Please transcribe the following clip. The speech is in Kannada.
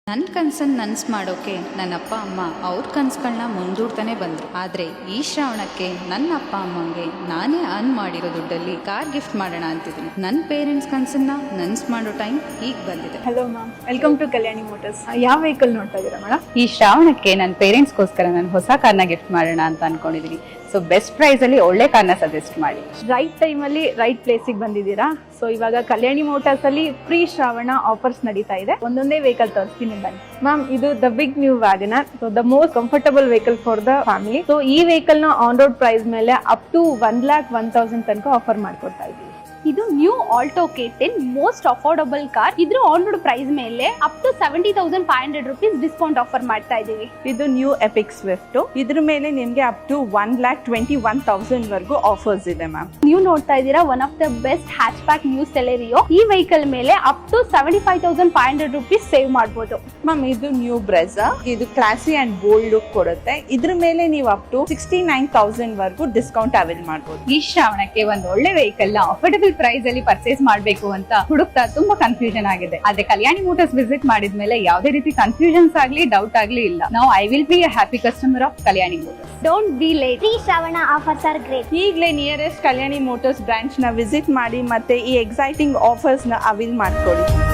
ನನ್ನ ಕನ್ಸನ್ನು ನನಸು ಮಾಡೋಕೆ ನನ್ನ ಅಪ್ಪ ಅಮ್ಮ ಅವ್ರ ಕನ್ಸುಗಳನ್ನ ಮುಂದೂಡ್ತಾನೆ ಬಂದರು. ಆದರೆ ಈ ಶ್ರಾವಣಕ್ಕೆ ನನ್ನ ಅಪ್ಪ ಅಮ್ಮಂಗೆ ನಾನೇ ಅರ್ನ್ ಮಾಡಿರೋ ದುಡ್ಡಲ್ಲಿ ಕಾರ್ ಗಿಫ್ಟ್ ಮಾಡೋಣ ಅಂತಿದ್ದೀನಿ. ನನ್ನ ಪೇರೆಂಟ್ಸ್ ಕನ್ಸನ್ನ ನನಸು ಮಾಡೋ ಟೈಮ್ ಈಗ ಬಂದಿದೆ. Hello ma'am, welcome to Kalyani Motors. ಯಾವ ವೆಹಿಕಲ್ ನೋಡ್ತಾ ಇದ್ದೀರಾ ಮೇಡಮ್? ಈ ಶ್ರಾವಣಕ್ಕೆ ನನ್ನ ಪೇರೆಂಟ್ಸ್ಗೋಸ್ಕರ ನಾನು ಹೊಸ ಕಾರ್ನ ಗಿಫ್ಟ್ ಮಾಡೋಣ ಅಂತ ಅನ್ಕೊಂಡಿದ್ದೀನಿ. ಸೊ ಬೆಸ್ಟ್ ಪ್ರೈಸ್ ಅಲ್ಲಿ ಒಳ್ಳೆ ಕಾರ್ನ ಸಜೆಸ್ಟ್ ಮಾಡಿ. ರೈಟ್ ಟೈಮಲ್ಲಿ ರೈಟ್ ಪ್ಲೇಸಿಗೆ ಬಂದಿದ್ದೀರಾ. ಸೊ ಇವಾಗ ಕಲ್ಯಾಣಿ ಮೋಟರ್ಸ್ ಅಲ್ಲಿ ಫ್ರೀ ಶ್ರಾವಣ ಆಫರ್ಸ್ ನಡೀತಾ ಇದೆ. ಒಂದೊಂದೇ ವೆಹಿಕಲ್ ತೋರಿಸ್ತೀನಿ ಬನ್ನಿ. ಮ್ಯಾಮ್, ಇದು the big new WagonR. So the most comfortable vehicle for the family. So ಈ ವೆಹಿಕಲ್ ನ ಆನ್ ರೋಡ್ ಪ್ರೈಸ್ ಮೇಲೆ ಅಪ್ ಟು 1,01,000 ತನಕ ಆಫರ್ ಮಾಡ್ಕೊಡ್ತಾ ಇದ್ದೀವಿ. ಇದು new Alto K10 most affordable car. ಇದ್ರ ಆನ್ ರೋಡ್ ಪ್ರೈಸ್ ಮೇಲೆ up to 70,500 rupees discount offer ಮಾಡ್ತಾ ಇದೀವಿ. ಇದು ನ್ಯೂ ಎಪಿಕ್ ಸ್ವಿಫ್ಟ್. ಇದ್ರ ಮೇಲೆ ನಿಮ್ಗೆ ಅಪ್ ಟು 1,21,000 ವರೆಗೂ ಆಫರ್ಸ್ ಇದೆ ಮ್ಯಾಮ್. ನೀವು ನೋಡ್ತಾ ಇದ್ದೀರಾ one of the best hatch back new Celerio. ಈ ವೆಹಿಕಲ್ ಮೇಲೆ ಅಪ್ ಟು 75,500 rupees ಸೇವ್ ಮಾಡಬಹುದು. ಮ್ಯಾಮ್, ಇದು ನ್ಯೂ ಬ್ರೆಜಾ. ಇದು ಕ್ಲಾಸಿ ಅಂಡ್ ಬೋಲ್ಡ್ ಲುಕ್ ಕೊಡುತ್ತೆ. ಇದ್ರ ಮೇಲೆ ನೀವು ಅಪ್ ಟು 69,000 ವರೆಗೂ ಡಿಸ್ಕೌಂಟ್ ಅವೈಲ್ ಮಾಡಬಹುದು. ಈ ಶ್ರಾವಣಕ್ಕೆ ಒಂದು ಒಳ್ಳೆ ವೆಹಿಕಲ್ ನ ಅಫೋರ್ಡಬಲ್ ಪ್ರೈಸ್ ಅಲ್ಲಿ ಪರ್ಚೇಸ್ ಮಾಡಬೇಕು ಅಂತ ಹುಡುಕ್ತಾ ತುಂಬಾ ಕನ್ಫ್ಯೂಷನ್ ಆಗಿದೆ. ಆದ್ರೆ ಕಲ್ಯಾಣಿ ಮೋಟರ್ಸ್ ವಿಸಿಟ್ ಮಾಡಿದ್ಮೇಲೆ ಯಾವುದೇ ರೀತಿ ಕನ್ಫ್ಯೂಷನ್ಸ್ ಆಗ್ಲಿ ಡೌಟ್ ಆಗ್ಲಿ ಇಲ್ಲ. ನಾವು I will be A happy customer of Kalyani motors. Don't be late. Free Shravana offers R great. ಈಗಲೇ ನಿಯರೆಸ್ಟ್ ಕಲ್ಯಾಣಿ ಮೋಟರ್ಸ್ ಬ್ರಾಂಚ್ ನ ವಿಸಿಟ್ ಮಾಡಿ ಮತ್ತೆ ಈ ಎಕ್ಸೈಟಿಂಗ್ ಆಫರ್ಸ್ ನ ಅವೈಲ್ ಮಾಡ್ಕೊಳ್ಳಿ.